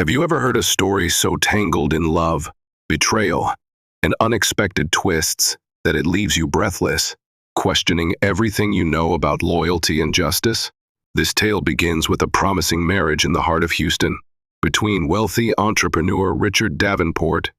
Have you ever heard a story so tangled in love, betrayal, and unexpected twists that it leaves you breathless, questioning everything you know about loyalty and justice? This tale begins with a promising marriage in the heart of Houston between wealthy entrepreneur Richard Davenport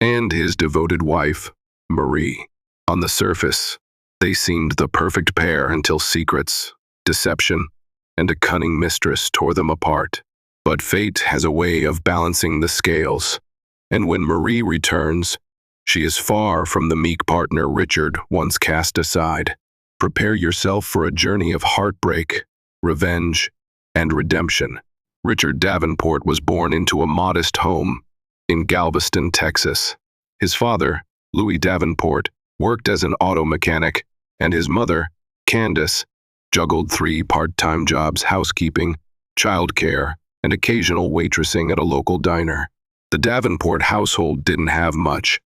and his devoted wife, Marie. On the surface, they seemed the perfect pair until secrets, deception, and a cunning mistress tore them apart. But fate has a way of balancing the scales, and when Marie returns, she is far from the meek partner Richard once cast aside. Prepare yourself for a journey of heartbreak, revenge, and redemption. Richard Davenport was born into a modest home in Galveston, Texas. His father, Louis Davenport, worked as an auto mechanic, and his mother, Candace, juggled 3 part-time jobs: housekeeping, childcare, and occasional waitressing at a local diner. The Davenport household didn't have much,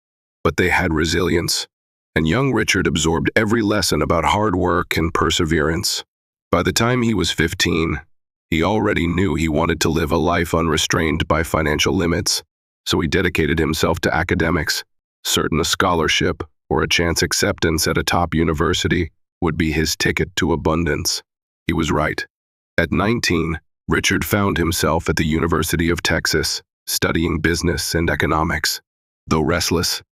but they had resilience, and young Richard absorbed every lesson about hard work and perseverance. By the time he was 15, he already knew he wanted to live a life unrestrained by financial limits, so he dedicated himself to academics, certain a scholarship or a chance acceptance at a top university would be his ticket to abundance. He was right. At 19, Richard found himself at the University of Texas, studying business and economics. Though restless,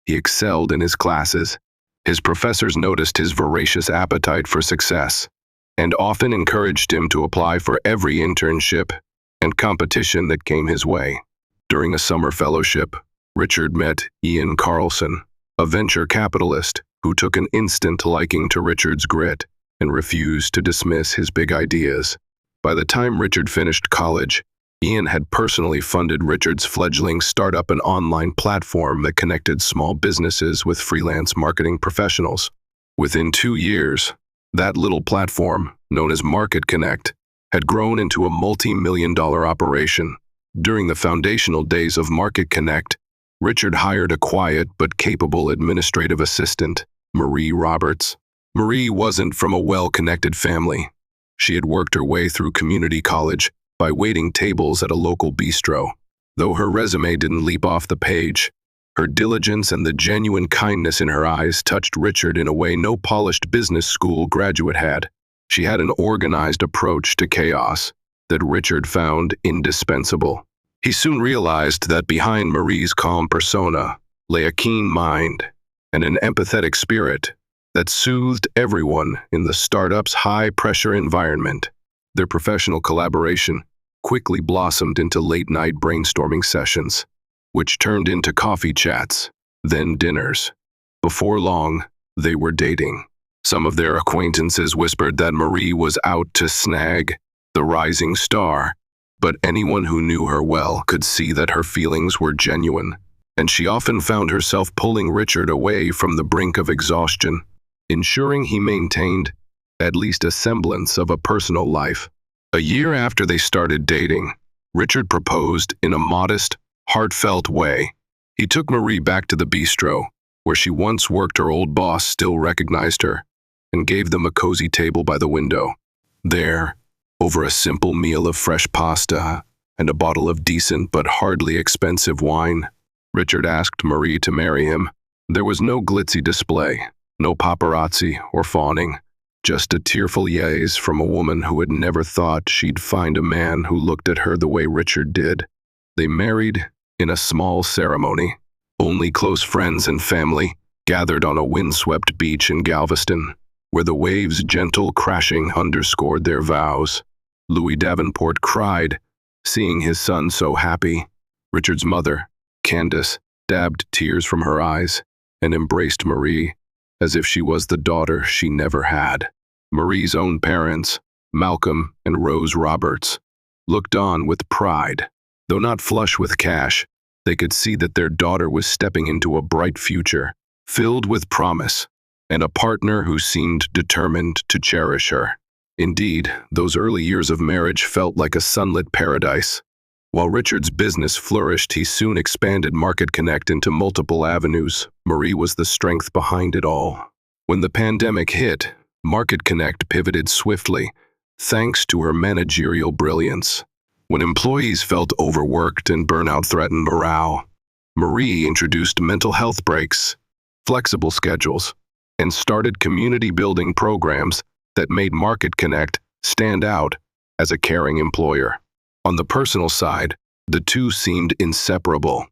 he excelled in his classes. His professors noticed his voracious appetite for success and often encouraged him to apply for every internship and competition that came his way. During a summer fellowship, Richard met Ian Carlson, a venture capitalist who took an instant liking to Richard's grit and refused to dismiss his big ideas. By the time Richard finished college, Ian had personally funded Richard's fledgling startup, an online platform that connected small businesses with freelance marketing professionals. Within 2 years, that little platform, known as Market Connect, had grown into a multi-million-dollar operation. During the foundational days of Market Connect, Richard hired a quiet but capable administrative assistant, Marie Roberts. Marie wasn't from a well-connected family. She had worked her way through community college by waiting tables at a local bistro. Though her resume didn't leap off the page, her diligence and the genuine kindness in her eyes touched Richard in a way no polished business school graduate had. She had an organized approach to chaos that Richard found indispensable. He soon realized that behind Marie's calm persona lay a keen mind and an empathetic spirit that soothed everyone in the startup's high-pressure environment. Their professional collaboration quickly blossomed into late-night brainstorming sessions, which turned into coffee chats, then dinners. Before long, they were dating. Some of their acquaintances whispered that Marie was out to snag the rising star, but anyone who knew her well could see that her feelings were genuine, and she often found herself pulling Richard away from the brink of exhaustion, ensuring he maintained at least a semblance of a personal life. A year after they started dating, Richard proposed in a modest, heartfelt way. He took Marie back to the bistro, where she once worked. Her old boss still recognized her, and gave them a cozy table by the window. There, over a simple meal of fresh pasta and a bottle of decent but hardly expensive wine, Richard asked Marie to marry him. There was no glitzy display, no paparazzi or fawning, just a tearful yes from a woman who had never thought she'd find a man who looked at her the way Richard did. They married in a small ceremony. Only close friends and family gathered on a windswept beach in Galveston, where the waves' gentle crashing underscored their vows. Louis Davenport cried, seeing his son so happy. Richard's mother, Candace, dabbed tears from her eyes and embraced Marie as if she was the daughter she never had. Marie's own parents, Malcolm and Rose Roberts, looked on with pride. Though not flush with cash, they could see that their daughter was stepping into a bright future, filled with promise, and a partner who seemed determined to cherish her. Indeed, those early years of marriage felt like a sunlit paradise. While Richard's business flourished, he soon expanded Market Connect into multiple avenues. Marie was the strength behind it all. When the pandemic hit, Market Connect pivoted swiftly, thanks to her managerial brilliance. When employees felt overworked and burnout threatened morale, Marie introduced mental health breaks, flexible schedules, and started community-building programs that made Market Connect stand out as a caring employer. On the personal side, the two seemed inseparable.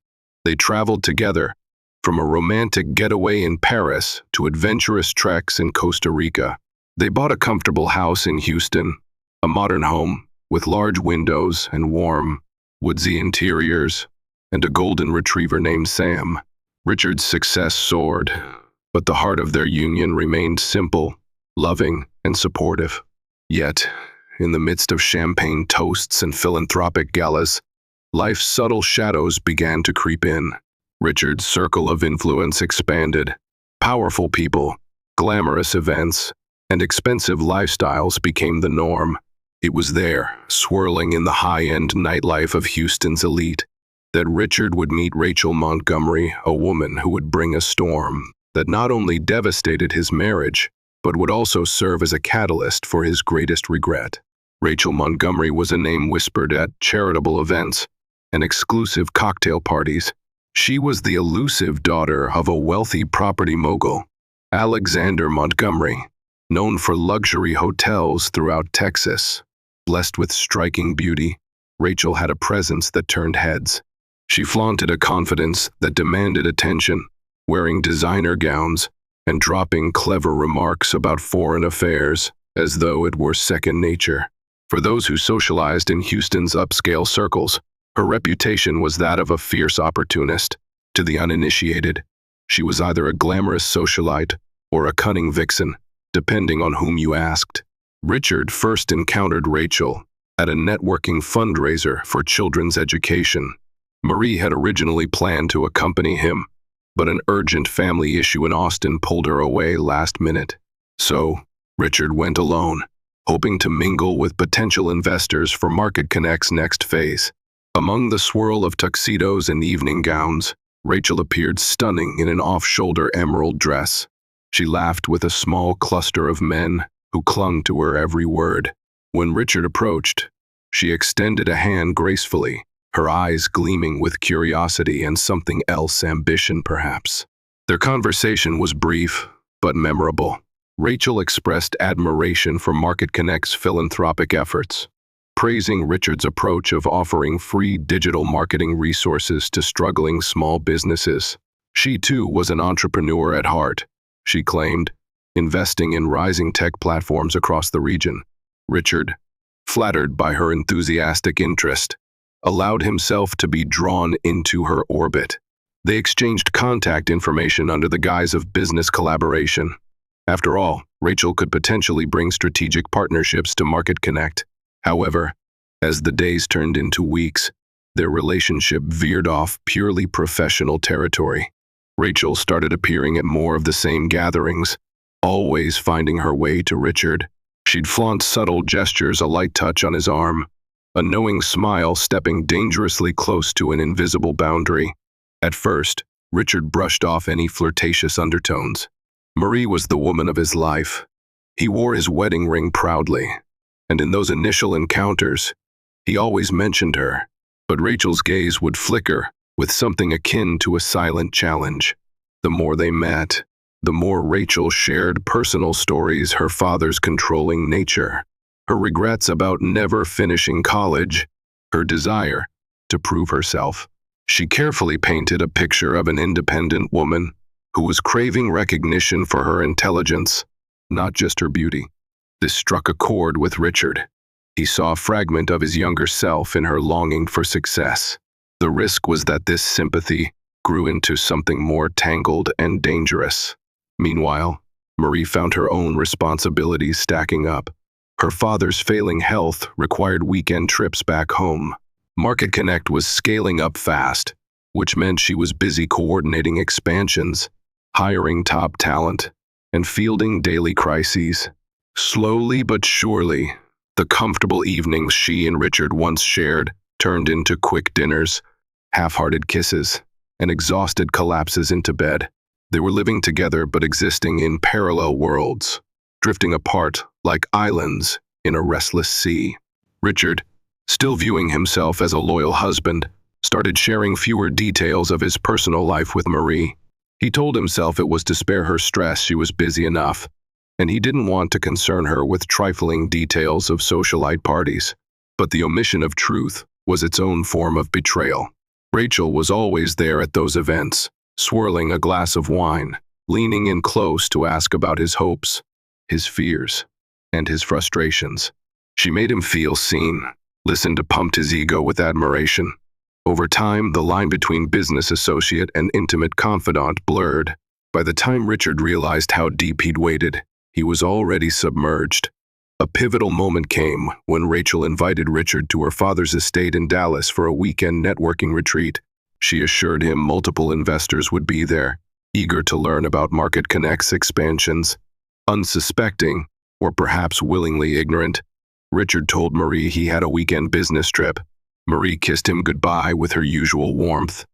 They traveled together, from a romantic getaway in Paris to adventurous treks in Costa Rica. They bought a comfortable house in Houston, a modern home with large windows and warm, woodsy interiors, and a golden retriever named Sam. Richard's success soared, but the heart of their union remained simple, loving, and supportive. Yet, in the midst of champagne toasts and philanthropic galas, life's subtle shadows began to creep in. Richard's circle of influence expanded. Powerful people, glamorous events, and expensive lifestyles became the norm. It was there, swirling in the high-end nightlife of Houston's elite, that Richard would meet Rachel Montgomery, a woman who would bring a storm that not only devastated his marriage, but would also serve as a catalyst for his greatest regret. Rachel Montgomery was a name whispered at charitable events and exclusive cocktail parties. She was the elusive daughter of a wealthy property mogul, Alexander Montgomery, known for luxury hotels throughout Texas. Blessed with striking beauty, Rachel had a presence that turned heads. She flaunted a confidence that demanded attention, wearing designer gowns and dropping clever remarks about foreign affairs as though it were second nature. For those who socialized in Houston's upscale circles, her reputation was that of a fierce opportunist. To the uninitiated, she was either a glamorous socialite or a cunning vixen, depending on whom you asked. Richard first encountered Rachel at a networking fundraiser for children's education. Marie had originally planned to accompany him, but an urgent family issue in Austin pulled her away last minute. So, Richard went alone, hoping to mingle with potential investors for Market Connect's next phase. Among the swirl of tuxedos and evening gowns, Rachel appeared stunning in an off-shoulder emerald dress. She laughed with a small cluster of men who clung to her every word. When Richard approached, she extended a hand gracefully, her eyes gleaming with curiosity and something else, ambition perhaps. Their conversation was brief, but memorable. Rachel expressed admiration for Market Connect's philanthropic efforts, praising Richard's approach of offering free digital marketing resources to struggling small businesses. She too was an entrepreneur at heart, she claimed, investing in rising tech platforms across the region. Richard, flattered by her enthusiastic interest, allowed himself to be drawn into her orbit. They exchanged contact information under the guise of business collaboration. After all, Rachel could potentially bring strategic partnerships to Market Connect. However, as the days turned into weeks, their relationship veered off purely professional territory. Rachel started appearing at more of the same gatherings, always finding her way to Richard. She'd flaunt subtle gestures, a light touch on his arm, a knowing smile stepping dangerously close to an invisible boundary. At first, Richard brushed off any flirtatious undertones. Marie was the woman of his life. He wore his wedding ring proudly, and in those initial encounters, he always mentioned her. But Rachel's gaze would flicker with something akin to a silent challenge. The more they met, the more Rachel shared personal stories, her father's controlling nature, her regrets about never finishing college, her desire to prove herself. She carefully painted a picture of an independent woman who was craving recognition for her intelligence, not just her beauty. This struck a chord with Richard. He saw a fragment of his younger self in her longing for success. The risk was that this sympathy grew into something more tangled and dangerous. Meanwhile, Marie found her own responsibilities stacking up. Her father's failing health required weekend trips back home. Market Connect was scaling up fast, which meant she was busy coordinating expansions, hiring top talent, and fielding daily crises. Slowly but surely, the comfortable evenings she and Richard once shared turned into quick dinners, half-hearted kisses, and exhausted collapses into bed. They were living together but existing in parallel worlds, drifting apart like islands in a restless sea. Richard, still viewing himself as a loyal husband, started sharing fewer details of his personal life with Marie. He told himself it was to spare her stress, she was busy enough, and he didn't want to concern her with trifling details of socialite parties. But the omission of truth was its own form of betrayal. Rachel was always there at those events, swirling a glass of wine, leaning in close to ask about his hopes, his fears, and his frustrations. She made him feel seen, listened to pumped his ego with admiration. Over time, the line between business associate and intimate confidant blurred. By the time Richard realized how deep he'd waded, he was already submerged. A pivotal moment came when Rachel invited Richard to her father's estate in Dallas for a weekend networking retreat. She assured him multiple investors would be there, eager to learn about Market Connect's expansions. Unsuspecting, or perhaps willingly ignorant, Richard told Marie he had a weekend business trip. Marie kissed him goodbye with her usual warmth,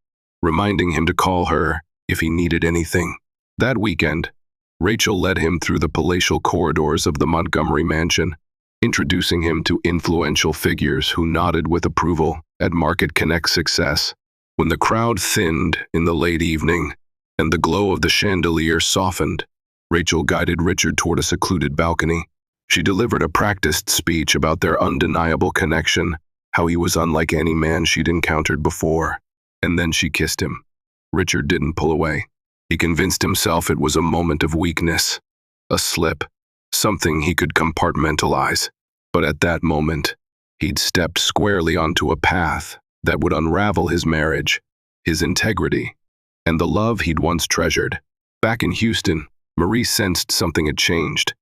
reminding him to call her if he needed anything. That weekend, Rachel led him through the palatial corridors of the Montgomery mansion, introducing him to influential figures who nodded with approval at Market Connect's success. When the crowd thinned in the late evening and the glow of the chandelier softened, Rachel guided Richard toward a secluded balcony. She delivered a practiced speech about their undeniable connection, how he was unlike any man she'd encountered before. And then she kissed him. Richard didn't pull away. He convinced himself it was a moment of weakness, a slip, something he could compartmentalize. But at that moment, he'd stepped squarely onto a path that would unravel his marriage, his integrity, and the love he'd once treasured. Back in Houston, Marie sensed something had changed.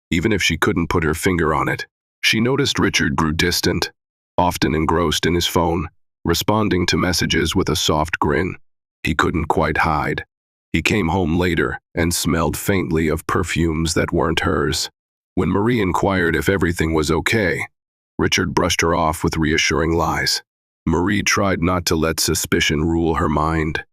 Even if she couldn't put her finger on it, she noticed Richard grew distant, often engrossed in his phone, responding to messages with a soft grin. He couldn't quite hide. He came home later and smelled faintly of perfumes that weren't hers. When Marie inquired if everything was okay, Richard brushed her off with reassuring lies. Marie tried not to let suspicion rule her mind.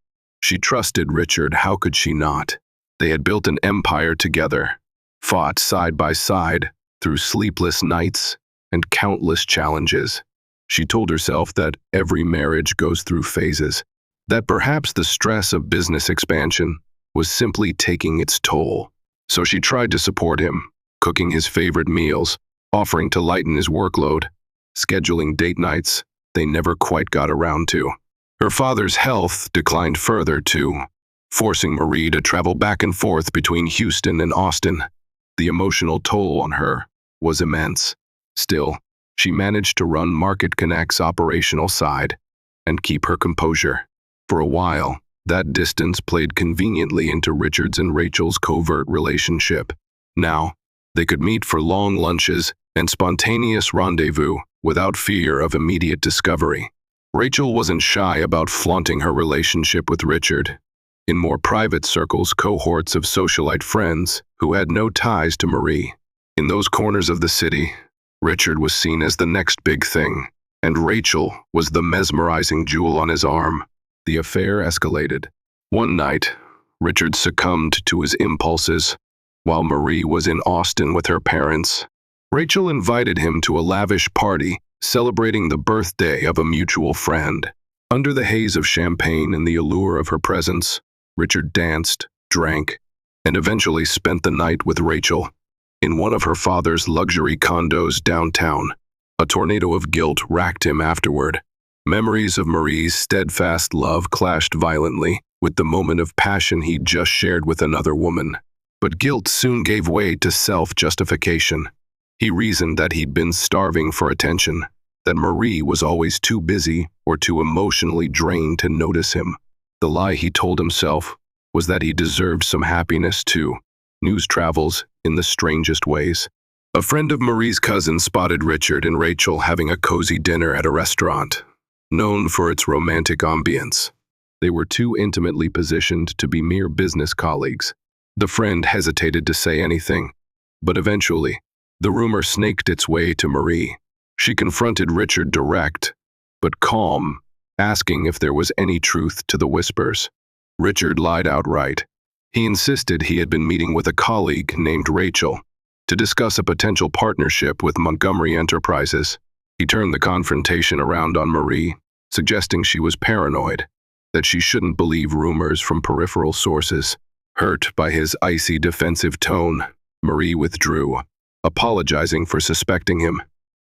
She trusted Richard, how could she not? They had built an empire together, fought side by side through sleepless nights and countless challenges. She told herself that every marriage goes through phases, that perhaps the stress of business expansion was simply taking its toll. So she tried to support him, cooking his favorite meals, offering to lighten his workload, scheduling date nights they never quite got around to. Her father's health declined further too, forcing Marie to travel back and forth between Houston and Austin. The emotional toll on her was immense. Still, she managed to run Market Connect's operational side and keep her composure. For a while, that distance played conveniently into Richard's and Rachel's covert relationship. Now, they could meet for long lunches and spontaneous rendezvous without fear of immediate discovery. Rachel wasn't shy about flaunting her relationship with Richard. In more private circles, cohorts of socialite friends who had no ties to Marie. In those corners of the city, Richard was seen as the next big thing, and Rachel was the mesmerizing jewel on his arm. The affair escalated. One night, Richard succumbed to his impulses while Marie was in Austin with her parents. Rachel invited him to a lavish party celebrating the birthday of a mutual friend. Under the haze of champagne and the allure of her presence, Richard danced, drank, and eventually spent the night with Rachel in one of her father's luxury condos downtown. A tornado of guilt racked him afterward. Memories of Marie's steadfast love clashed violently with the moment of passion he'd just shared with another woman. But guilt soon gave way to self-justification. He reasoned that he'd been starving for attention, that Marie was always too busy or too emotionally drained to notice him. The lie he told himself was that he deserved some happiness too. News travels in the strangest ways. A friend of Marie's cousin spotted Richard and Rachel having a cozy dinner at a restaurant, known for its romantic ambience. They were too intimately positioned to be mere business colleagues. The friend hesitated to say anything, but eventually, the rumor snaked its way to Marie. She confronted Richard direct, but calm, asking if there was any truth to the whispers. Richard lied outright. He insisted he had been meeting with a colleague named Rachel to discuss a potential partnership with Montgomery Enterprises. He turned the confrontation around on Marie, suggesting she was paranoid, that she shouldn't believe rumors from peripheral sources. Hurt by his icy defensive tone, Marie withdrew, apologizing for suspecting him.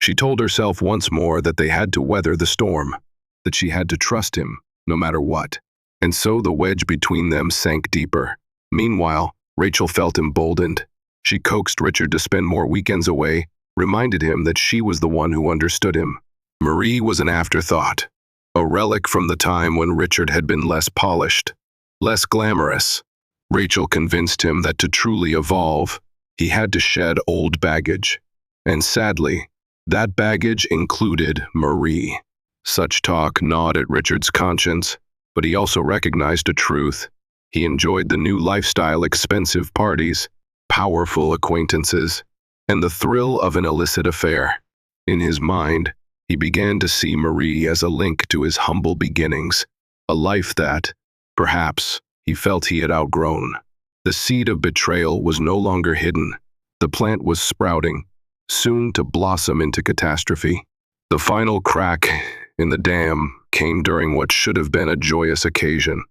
She told herself once more that they had to weather the storm, that she had to trust him, no matter what. And so the wedge between them sank deeper. Meanwhile, Rachel felt emboldened. She coaxed Richard to spend more weekends away, reminded him that she was the one who understood him. Marie was an afterthought, a relic from the time when Richard had been less polished, less glamorous. Rachel convinced him that to truly evolve, he had to shed old baggage. And sadly, that baggage included Marie. Such talk gnawed at Richard's conscience, but he also recognized a truth. He enjoyed the new lifestyle, expensive parties, powerful acquaintances, and the thrill of an illicit affair. In his mind, he began to see Marie as a link to his humble beginnings, a life that, perhaps, he felt he had outgrown. The seed of betrayal was no longer hidden. The plant was sprouting, soon to blossom into catastrophe. The final crack in the dam came during what should have been a joyous occasion: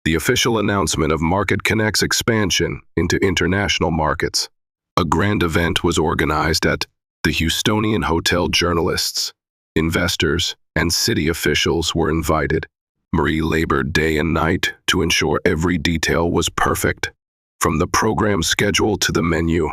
the official announcement of Market Connect's expansion into international markets. A grand event was organized at the Houstonian Hotel. Journalists, investors, and city officials were invited. Marie labored day and night to ensure every detail was perfect, from the program schedule to the menu.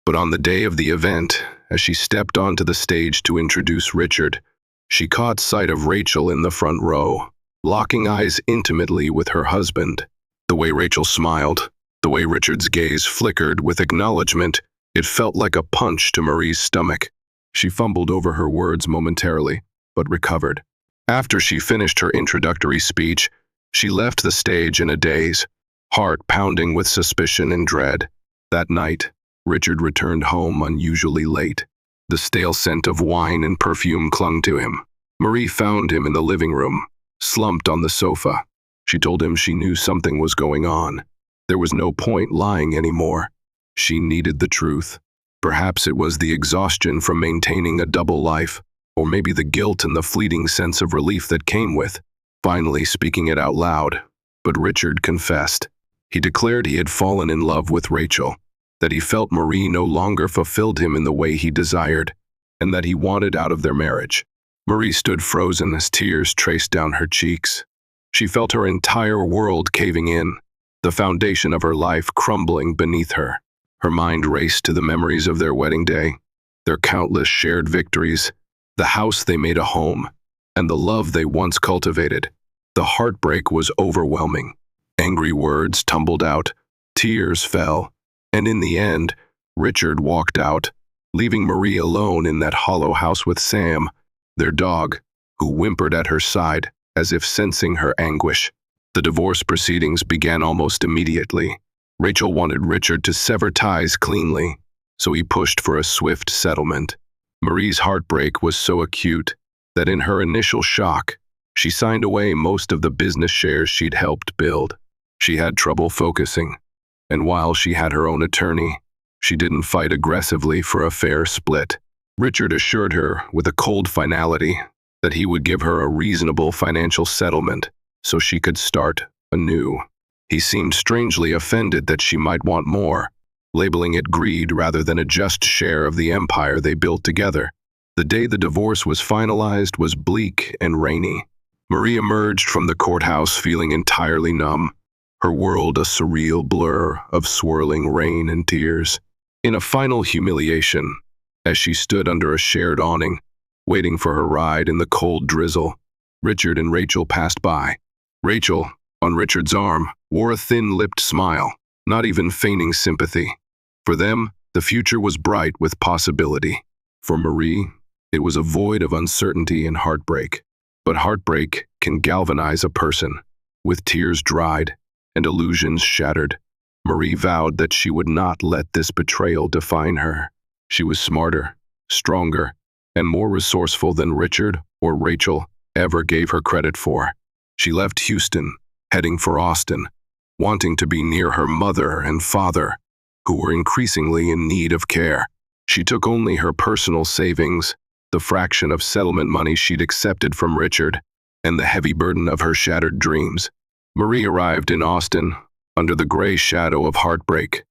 But on the day of the event, as she stepped onto the stage to introduce Richard, she caught sight of Rachel in the front row, locking eyes intimately with her husband. The way Rachel smiled, the way Richard's gaze flickered with acknowledgement, it felt like a punch to Marie's stomach. She fumbled over her words momentarily, but recovered. After she finished her introductory speech, she left the stage in a daze, heart pounding with suspicion and dread. That night, Richard returned home unusually late. The stale scent of wine and perfume clung to him. Marie found him in the living room, slumped on the sofa. She told him she knew something was going on. There was no point lying anymore. She needed the truth. Perhaps it was the exhaustion from maintaining a double life, or maybe the guilt and the fleeting sense of relief that came with finally speaking it out loud. But Richard confessed. He declared he had fallen in love with Rachel, that he felt Marie no longer fulfilled him in the way he desired, and that he wanted out of their marriage. Marie stood frozen as tears traced down her cheeks. She felt her entire world caving in, the foundation of her life crumbling beneath her. Her mind raced to the memories of their wedding day, their countless shared victories, the house they made a home, and the love they once cultivated. The heartbreak was overwhelming. Angry words tumbled out, tears fell, and in the end, Richard walked out, leaving Marie alone in that hollow house with Sam, their dog, who whimpered at her side as if sensing her anguish. The divorce proceedings began almost immediately. Rachel wanted Richard to sever ties cleanly, so he pushed for a swift settlement. Marie's heartbreak was so acute that in her initial shock, she signed away most of the business shares she'd helped build. She had trouble focusing, and while she had her own attorney, she didn't fight aggressively for a fair split. Richard assured her with a cold finality that he would give her a reasonable financial settlement so she could start anew. He seemed strangely offended that she might want more, labeling it greed rather than a just share of the empire they built together. The day the divorce was finalized was bleak and rainy. Marie emerged from the courthouse feeling entirely numb, her world a surreal blur of swirling rain and tears. In a final humiliation, as she stood under a shared awning, waiting for her ride in the cold drizzle, Richard and Rachel passed by. Rachel, on Richard's arm, wore a thin-lipped smile, not even feigning sympathy. For them, the future was bright with possibility. For Marie, it was a void of uncertainty and heartbreak. But heartbreak can galvanize a person. With tears dried and illusions shattered, Marie vowed that she would not let this betrayal define her. She was smarter, stronger, and more resourceful than Richard or Rachel ever gave her credit for. She left Houston, heading for Austin, wanting to be near her mother and father, who were increasingly in need of care. She took only her personal savings, the fraction of settlement money she'd accepted from Richard, and the heavy burden of her shattered dreams. Marie arrived in Austin under the gray shadow of heartbreak,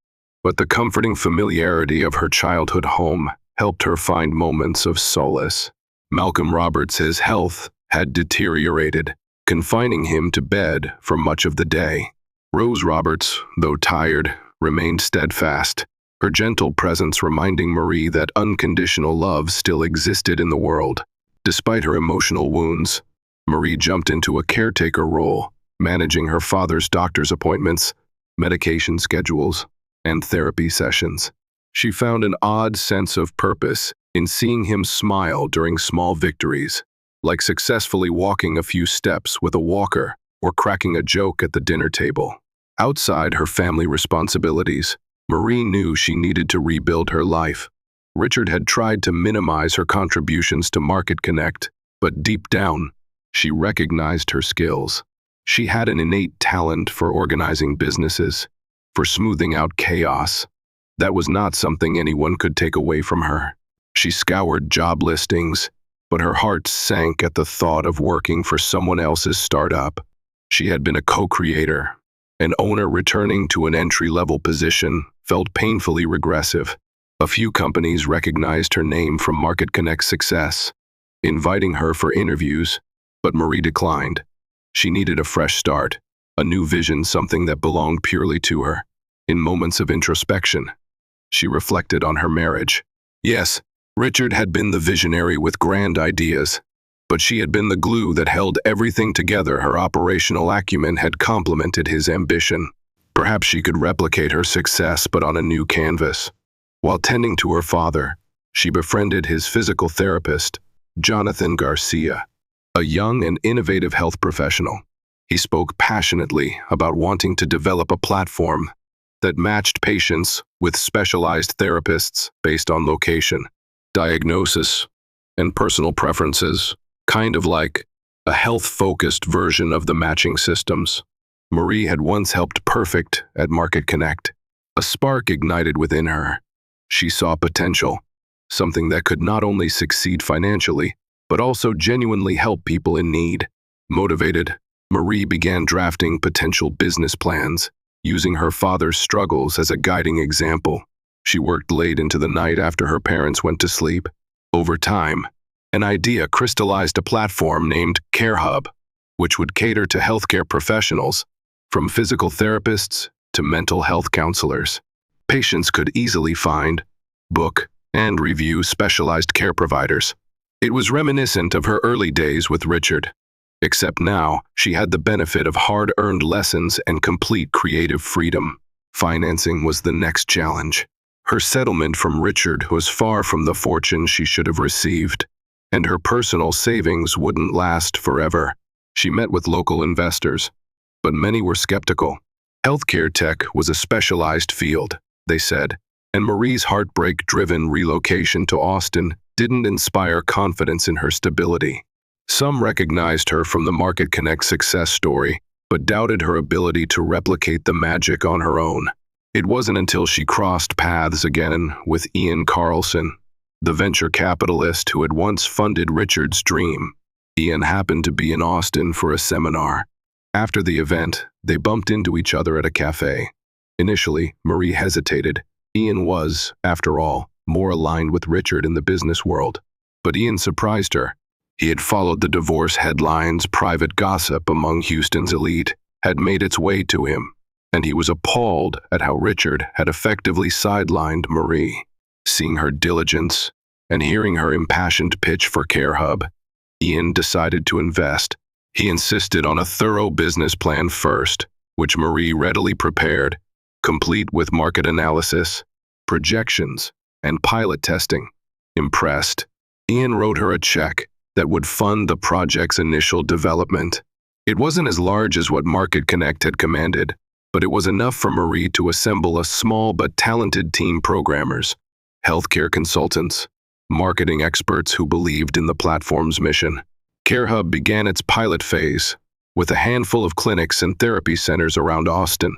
but the comforting familiarity of her childhood home helped her find moments of solace. Malcolm Roberts' health had deteriorated, confining him to bed for much of the day. Rose Roberts, though tired, remained steadfast, her gentle presence reminding Marie that unconditional love still existed in the world. Despite her emotional wounds, Marie jumped into a caretaker role, managing her father's doctor's appointments, medication schedules, and therapy sessions. She found an odd sense of purpose in seeing him smile during small victories, like successfully walking a few steps with a walker or cracking a joke at the dinner table. Outside her family responsibilities, Marie knew she needed to rebuild her life. Richard had tried to minimize her contributions to Market Connect, but deep down, she recognized her skills. She had an innate talent for organizing businesses, for smoothing out chaos. That was not something anyone could take away from her. She scoured job listings, but her heart sank at the thought of working for someone else's startup. She had been a co-creator. An owner returning to an entry-level position felt painfully regressive. A few companies recognized her name from Market Connect's success, inviting her for interviews, but Marie declined. She needed a fresh start, a new vision, something that belonged purely to her. In moments of introspection, she reflected on her marriage. Yes, Richard had been the visionary with grand ideas, but she had been the glue that held everything together. Her operational acumen had complemented his ambition. Perhaps she could replicate her success, but on a new canvas. While tending to her father, she befriended his physical therapist, Jonathan Garcia, a young and innovative health professional. He spoke passionately about wanting to develop a platform that matched patients with specialized therapists based on location, diagnosis, and personal preferences, kind of like a health-focused version of the matching systems Marie had once helped perfect at Market Connect. A spark ignited within her. She saw potential, something that could not only succeed financially, but also genuinely help people in need. Motivated, Marie began drafting potential business plans, using her father's struggles as a guiding example. She worked late into the night after her parents went to sleep. Over time, an idea crystallized: a platform named CareHub, which would cater to healthcare professionals, from physical therapists to mental health counselors. Patients could easily find, book, and review specialized care providers. It was reminiscent of her early days with Richard, except now she had the benefit of hard-earned lessons and complete creative freedom. Financing was the next challenge. Her settlement from Richard was far from the fortune she should have received, and her personal savings wouldn't last forever. She met with local investors, but many were skeptical. Healthcare tech was a specialized field, they said, and Marie's heartbreak-driven relocation to Austin didn't inspire confidence in her stability. Some recognized her from the Market Connect success story, but doubted her ability to replicate the magic on her own. It wasn't until she crossed paths again with Ian Carlson, the venture capitalist who had once funded Richard's dream. Ian happened to be in Austin for a seminar. After the event, they bumped into each other at a cafe. Initially, Marie hesitated. Ian was, after all, more aligned with Richard in the business world. But Ian surprised her. He had followed the divorce headlines. Private gossip among Houston's elite had made its way to him, and he was appalled at how Richard had effectively sidelined Marie. Seeing her diligence and hearing her impassioned pitch for CareHub, Ian decided to invest. He insisted on a thorough business plan first, which Marie readily prepared, complete with market analysis, projections, and pilot testing. Impressed, Ian wrote her a check that would fund the project's initial development. It wasn't as large as what Market Connect had commanded, but it was enough for Marie to assemble a small but talented team: programmers, healthcare consultants, marketing experts who believed in the platform's mission. CareHub began its pilot phase with a handful of clinics and therapy centers around Austin.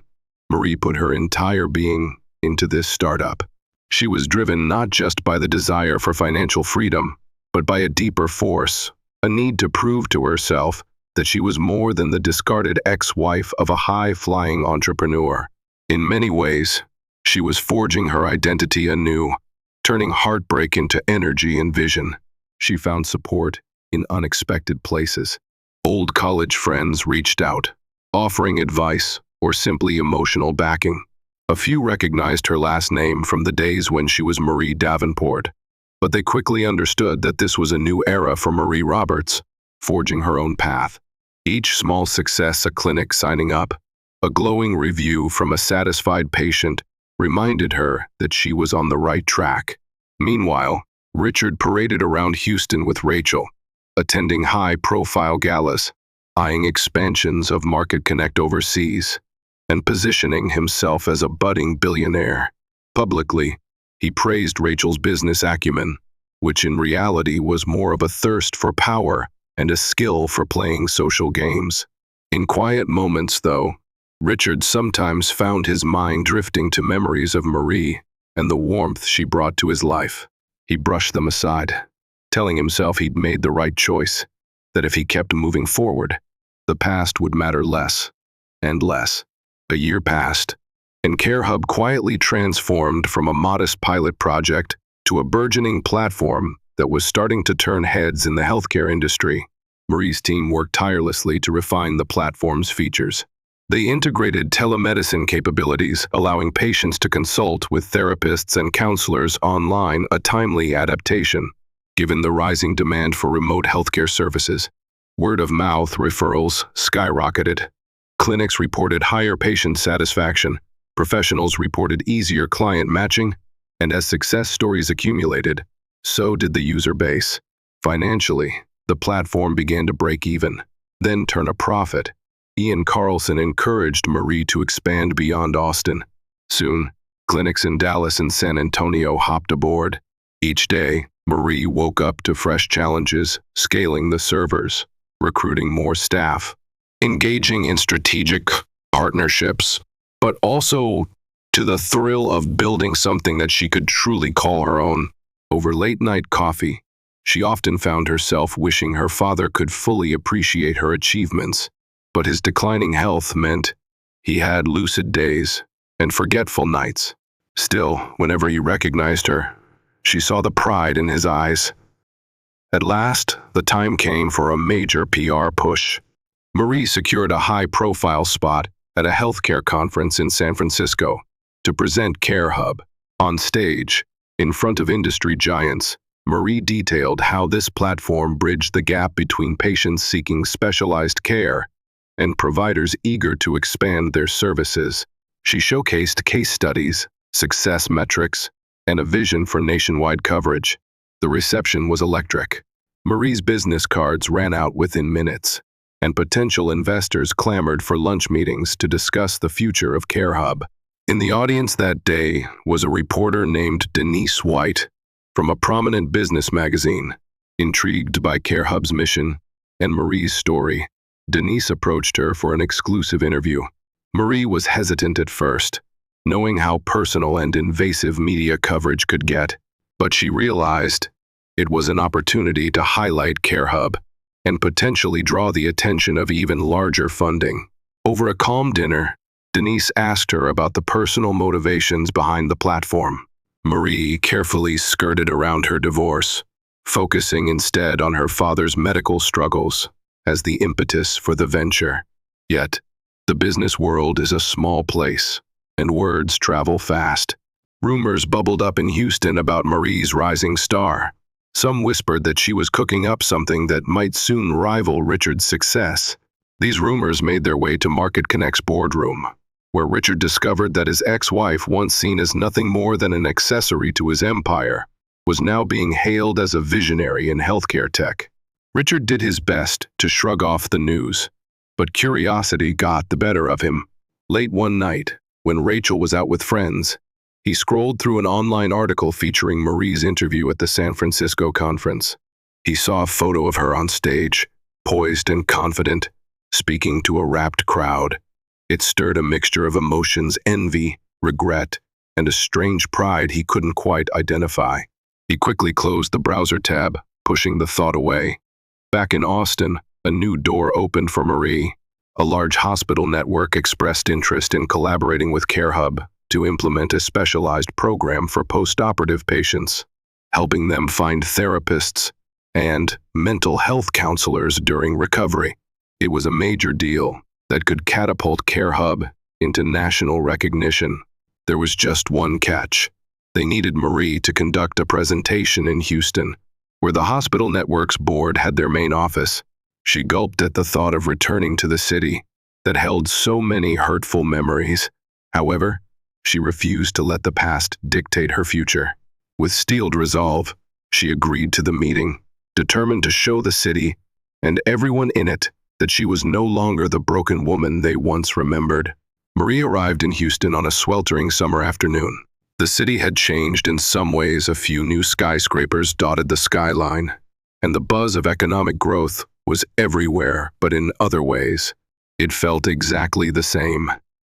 Marie put her entire being into this startup. She was driven not just by the desire for financial freedom, but by a deeper force, a need to prove to herself that she was more than the discarded ex-wife of a high-flying entrepreneur. In many ways, she was forging her identity anew, turning heartbreak into energy and vision. She found support in unexpected places. Old college friends reached out, offering advice or simply emotional backing. A few recognized her last name from the days when she was Marie Davenport, but they quickly understood that this was a new era for Marie Roberts, forging her own path. Each small success, a clinic signing up, a glowing review from a satisfied patient, reminded her that she was on the right track. Meanwhile, Richard paraded around Houston with Rachel, attending high-profile galas, eyeing expansions of Market Connect overseas, and positioning himself as a budding billionaire. Publicly, he praised Rachel's business acumen, which in reality was more of a thirst for power and a skill for playing social games. In quiet moments, though, Richard sometimes found his mind drifting to memories of Marie and the warmth she brought to his life. He brushed them aside, telling himself he'd made the right choice, that if he kept moving forward, the past would matter less and less. A year passed, and CareHub quietly transformed from a modest pilot project to a burgeoning platform that was starting to turn heads in the healthcare industry. Marie's team worked tirelessly to refine the platform's features. They integrated telemedicine capabilities, allowing patients to consult with therapists and counselors online, a timely adaptation, given the rising demand for remote healthcare services. Word-of-mouth referrals skyrocketed. Clinics reported higher patient satisfaction, professionals reported easier client matching, and as success stories accumulated, so did the user base. Financially, the platform began to break even, then turn a profit. Ian Carlson encouraged Marie to expand beyond Austin. Soon, clinics in Dallas and San Antonio hopped aboard. Each day, Marie woke up to fresh challenges, scaling the servers, recruiting more staff, engaging in strategic partnerships, but also to the thrill of building something that she could truly call her own. Over late-night coffee, she often found herself wishing her father could fully appreciate her achievements, but his declining health meant he had lucid days and forgetful nights. Still, whenever he recognized her, she saw the pride in his eyes. At last, the time came for a major PR push. Marie secured a high-profile spot at a healthcare conference in San Francisco to present CareHub. On stage, in front of industry giants, Marie detailed how this platform bridged the gap between patients seeking specialized care and providers eager to expand their services. She showcased case studies, success metrics, and a vision for nationwide coverage. The reception was electric. Marie's business cards ran out within minutes, and potential investors clamored for lunch meetings to discuss the future of CareHub. In the audience that day was a reporter named Denise White from a prominent business magazine. Intrigued by CareHub's mission and Marie's story, Denise approached her for an exclusive interview. Marie was hesitant at first, knowing how personal and invasive media coverage could get, but she realized it was an opportunity to highlight CareHub and potentially draw the attention of even larger funding. Over a calm dinner, Denise asked her about the personal motivations behind the platform. Marie carefully skirted around her divorce, focusing instead on her father's medical struggles as the impetus for the venture. Yet, the business world is a small place, and words travel fast. Rumors bubbled up in Houston about Marie's rising star. Some whispered that she was cooking up something that might soon rival Richard's success. These rumors made their way to Market Connect's boardroom, where Richard discovered that his ex-wife, once seen as nothing more than an accessory to his empire, was now being hailed as a visionary in healthcare tech. Richard did his best to shrug off the news, but curiosity got the better of him. Late one night, when Rachel was out with friends, he scrolled through an online article featuring Marie's interview at the San Francisco conference. He saw a photo of her on stage, poised and confident, speaking to a rapt crowd. It stirred a mixture of emotions: envy, regret, and a strange pride he couldn't quite identify. He quickly closed the browser tab, pushing the thought away. Back in Austin, a new door opened for Marie. A large hospital network expressed interest in collaborating with CareHub to implement a specialized program for post-operative patients, helping them find therapists and mental health counselors during recovery. It was a major deal that could catapult CareHub into national recognition. There was just one catch. They needed Marie to conduct a presentation in Houston, where the hospital network's board had their main office. She gulped at the thought of returning to the city that held so many hurtful memories. However, she refused to let the past dictate her future. With steeled resolve, she agreed to the meeting, determined to show the city and everyone in it that she was no longer the broken woman they once remembered. Marie arrived in Houston on a sweltering summer afternoon. The city had changed in some ways. A few new skyscrapers dotted the skyline, and the buzz of economic growth was everywhere, but in other ways, it felt exactly the same.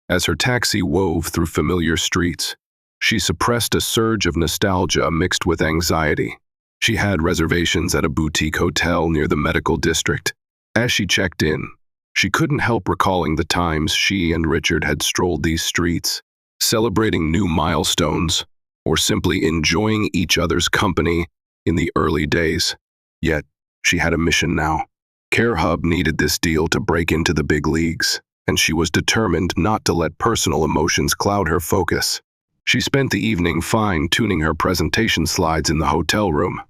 As her taxi wove through familiar streets, she suppressed a surge of nostalgia mixed with anxiety. She had reservations at a boutique hotel near the medical district. As she checked in, she couldn't help recalling the times she and Richard had strolled these streets, celebrating new milestones, or simply enjoying each other's company in the early days. Yet, she had a mission now. CareHub needed this deal to break into the big leagues, and she was determined not to let personal emotions cloud her focus. She spent the evening fine-tuning her presentation slides in the hotel room,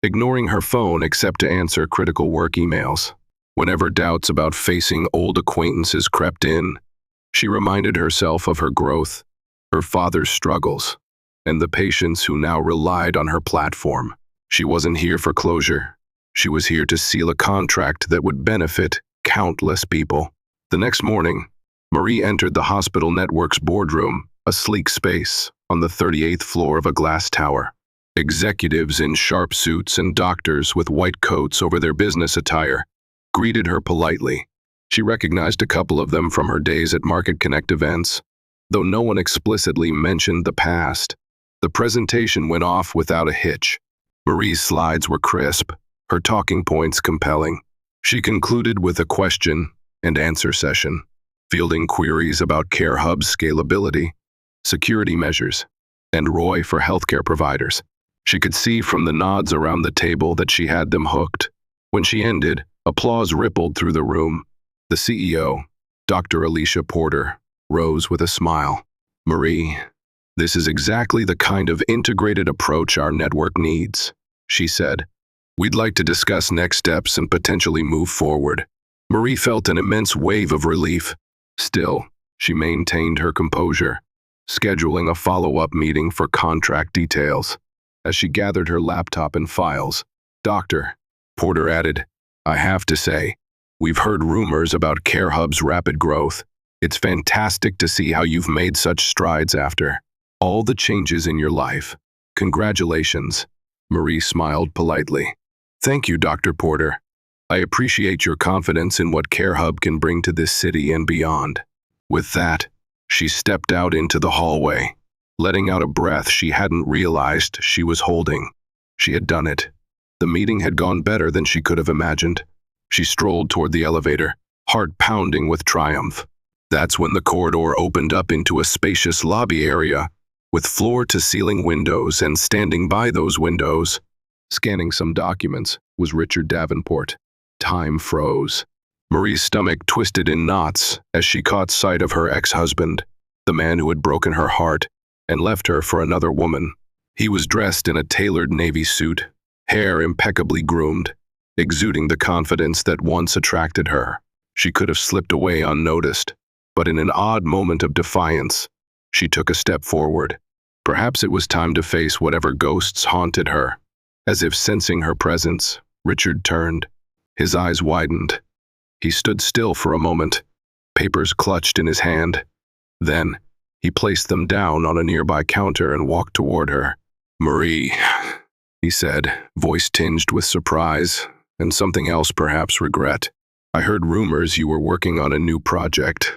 ignoring her phone except to answer critical work emails. Whenever doubts about facing old acquaintances crept in, she reminded herself of her growth, her father's struggles, and the patients who now relied on her platform. She wasn't here for closure. She was here to seal a contract that would benefit countless people. The next morning, Marie entered the hospital network's boardroom, a sleek space on the 38th floor of a glass tower. Executives in sharp suits and doctors with white coats over their business attire greeted her politely. She recognized a couple of them from her days at Market Connect events. Though no one explicitly mentioned the past, the presentation went off without a hitch. Marie's slides were crisp, her talking points compelling. She concluded with a question and answer session, fielding queries about CareHub's scalability, security measures, and ROI for healthcare providers. She could see from the nods around the table that she had them hooked. When she ended, applause rippled through the room. The CEO, Dr. Alicia Porter, rose with a smile. "Marie, this is exactly the kind of integrated approach our network needs," she said. "We'd like to discuss next steps and potentially move forward." Marie felt an immense wave of relief. Still, she maintained her composure, scheduling a follow-up meeting for contract details. As she gathered her laptop and files, "Dr." Porter added, "I have to say, we've heard rumors about CareHub's rapid growth. It's fantastic to see how you've made such strides after all the changes in your life. Congratulations." Marie smiled politely. "Thank you, Dr. Porter. I appreciate your confidence in what CareHub can bring to this city and beyond." With that, she stepped out into the hallway, letting out a breath she hadn't realized she was holding. She had done it. The meeting had gone better than she could have imagined. She strolled toward the elevator, heart pounding with triumph. That's when the corridor opened up into a spacious lobby area, with floor-to-ceiling windows, and standing by those windows, scanning some documents, was Richard Davenport. Time froze. Marie's stomach twisted in knots as she caught sight of her ex-husband, the man who had broken her heart and left her for another woman. He was dressed in a tailored navy suit, hair impeccably groomed, exuding the confidence that once attracted her. She could have slipped away unnoticed, but in an odd moment of defiance, she took a step forward. Perhaps it was time to face whatever ghosts haunted her. As if sensing her presence, Richard turned. His eyes widened. He stood still for a moment, papers clutched in his hand. Then, he placed them down on a nearby counter and walked toward her. "Marie," he said, voice tinged with surprise, and something else, perhaps regret. "I heard rumors you were working on a new project.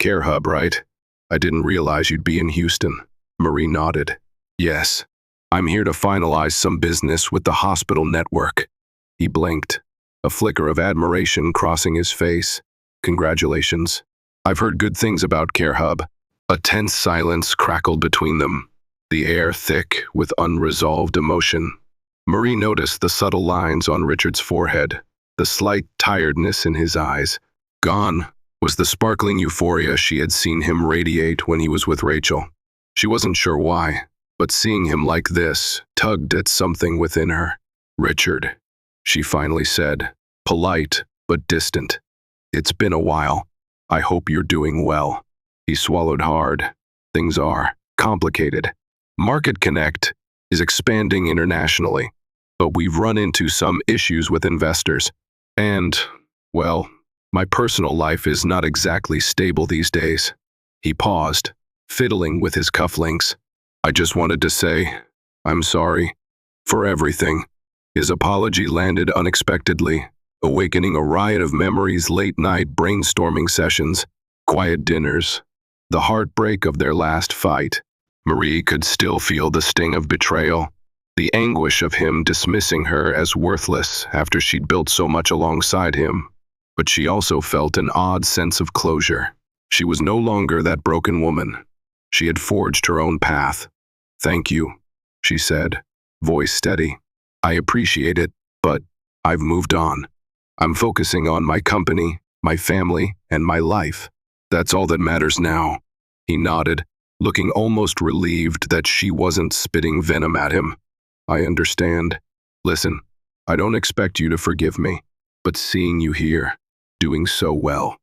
CareHub, right? I didn't realize you'd be in Houston." Marie nodded. "Yes, I'm here to finalize some business with the hospital network. He blinked, a flicker of admiration crossing his face. Congratulations. I've heard good things about CareHub. A tense silence crackled between them, the air thick with unresolved emotion. Marie noticed the subtle lines on Richard's forehead, the slight tiredness in his eyes. Gone was the sparkling euphoria she had seen him radiate when he was with Rachel. She wasn't sure why, but seeing him like this tugged at something within her. "Richard," she finally said, polite but distant. "It's been a while. I hope you're doing well." He swallowed hard. Things are complicated. Market Connect is expanding internationally, but we've run into some issues with investors. And, well, my personal life is not exactly stable these days. He paused, fiddling with his cufflinks. "I just wanted to say, I'm sorry for everything." His apology landed unexpectedly, awakening a riot of memories: late-night brainstorming sessions, quiet dinners, the heartbreak of their last fight. Marie could still feel the sting of betrayal, the anguish of him dismissing her as worthless after she'd built so much alongside him. But she also felt an odd sense of closure. She was no longer that broken woman. She had forged her own path. "Thank you," she said, voice steady. "I appreciate it, but I've moved on. I'm focusing on my company, my family, and my life. That's all that matters now." He nodded, looking almost relieved that she wasn't spitting venom at him. "I understand. Listen, I don't expect you to forgive me, but seeing you here, doing so well."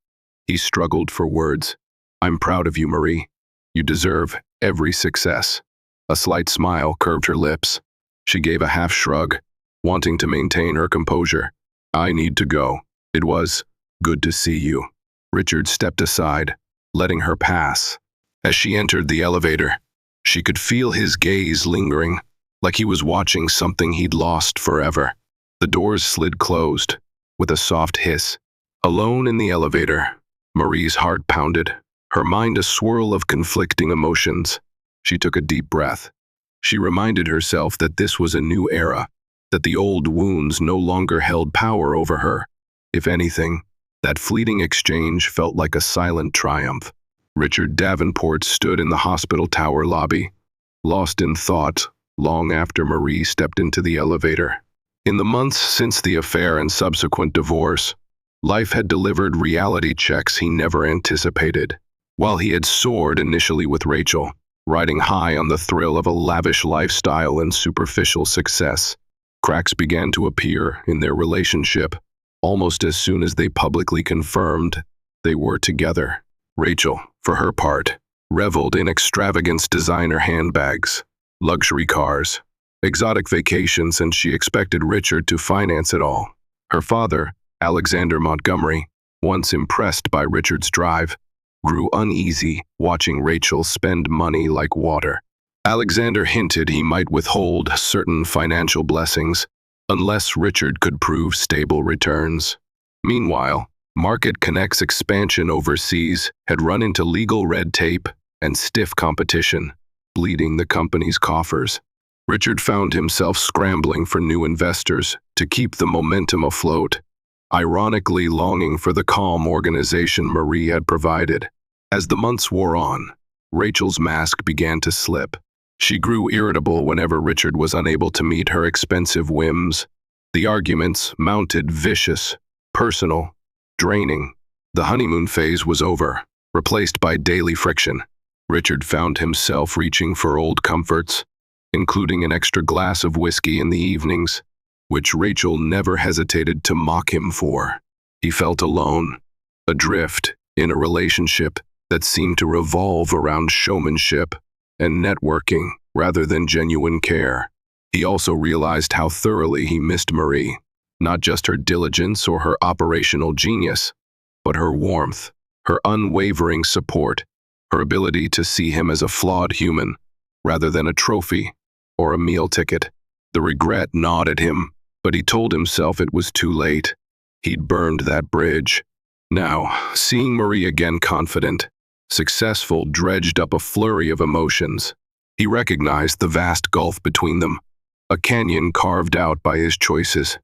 He struggled for words. "I'm proud of you, Marie. You deserve every success." A slight smile curved her lips. She gave a half shrug, wanting to maintain her composure. "I need to go. It was good to see you." Richard stepped aside, letting her pass. As she entered the elevator, she could feel his gaze lingering, like he was watching something he'd lost forever. The doors slid closed, with a soft hiss. Alone in the elevator, Marie's heart pounded, her mind a swirl of conflicting emotions. She took a deep breath. She reminded herself that this was a new era, that the old wounds no longer held power over her. If anything, that fleeting exchange felt like a silent triumph. Richard Davenport stood in the hospital tower lobby, lost in thought long after Marie stepped into the elevator. In the months since the affair and subsequent divorce, life had delivered reality checks he never anticipated. While he had soared initially with Rachel, riding high on the thrill of a lavish lifestyle and superficial success, cracks began to appear in their relationship almost as soon as they publicly confirmed they were together. Rachel, for her part, reveled in extravagant designer handbags, luxury cars, exotic vacations, and she expected Richard to finance it all. Her father, Alexander Montgomery, once impressed by Richard's drive, grew uneasy watching Rachel spend money like water. Alexander hinted he might withhold certain financial blessings unless Richard could prove stable returns. Meanwhile, Market Connect's expansion overseas had run into legal red tape and stiff competition, bleeding the company's coffers. Richard found himself scrambling for new investors to keep the momentum afloat, ironically longing for the calm organization Marie had provided. As the months wore on, Rachel's mask began to slip. She grew irritable whenever Richard was unable to meet her expensive whims. The arguments mounted, vicious, personal, draining. The honeymoon phase was over, replaced by daily friction. Richard found himself reaching for old comforts, including an extra glass of whiskey in the evenings, which Rachel never hesitated to mock him for. He felt alone, adrift in a relationship that seemed to revolve around showmanship and networking rather than genuine care. He also realized how thoroughly he missed Marie, not just her diligence or her operational genius, but her warmth, her unwavering support, her ability to see him as a flawed human rather than a trophy or a meal ticket. The regret gnawed at him, but he told himself it was too late. He'd burned that bridge. Now, seeing Marie again confident, successful, dredged up a flurry of emotions. He recognized the vast gulf between them, a canyon carved out by his choices.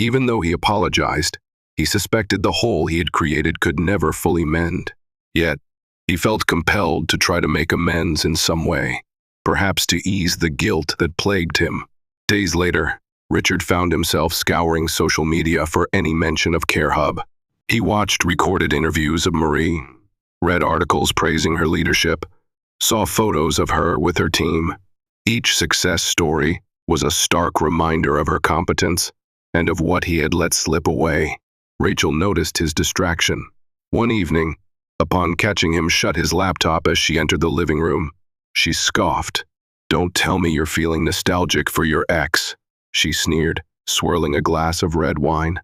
Even though he apologized, he suspected the hole he had created could never fully mend. Yet, he felt compelled to try to make amends in some way, perhaps to ease the guilt that plagued him. Days later, Richard found himself scouring social media for any mention of CareHub. He watched recorded interviews of Marie, read articles praising her leadership, saw photos of her with her team. Each success story was a stark reminder of her competence and of what he had let slip away. Rachel noticed his distraction. One evening, upon catching him shut his laptop as she entered the living room, she scoffed. "Don't tell me you're feeling nostalgic for your ex," she sneered, swirling a glass of red wine.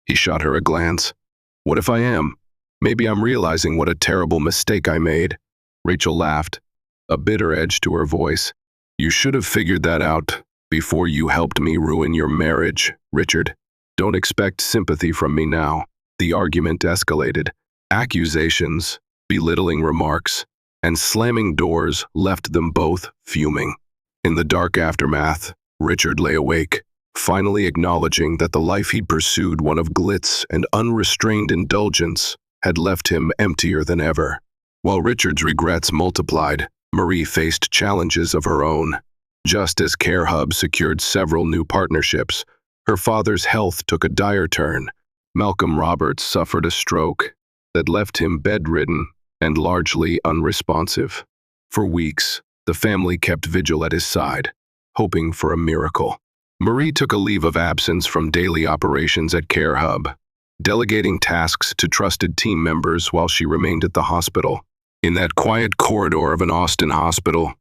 He shot her a glance. "What if I am? Maybe I'm realizing what a terrible mistake I made." Rachel laughed, a bitter edge to her voice. "You should have figured that out before you helped me ruin your marriage, Richard. Don't expect sympathy from me now." The argument escalated. Accusations, belittling remarks, and slamming doors left them both fuming. In the dark aftermath, Richard lay awake, finally acknowledging that the life he'd pursued, one of glitz and unrestrained indulgence, had left him emptier than ever. While Richard's regrets multiplied, Marie faced challenges of her own. Just as CareHub secured several new partnerships, her father's health took a dire turn. Malcolm Roberts suffered a stroke that left him bedridden and largely unresponsive. For weeks, the family kept vigil at his side, hoping for a miracle. Marie took a leave of absence from daily operations at CareHub, delegating tasks to trusted team members while she remained at the hospital. In that quiet corridor of an Austin hospital,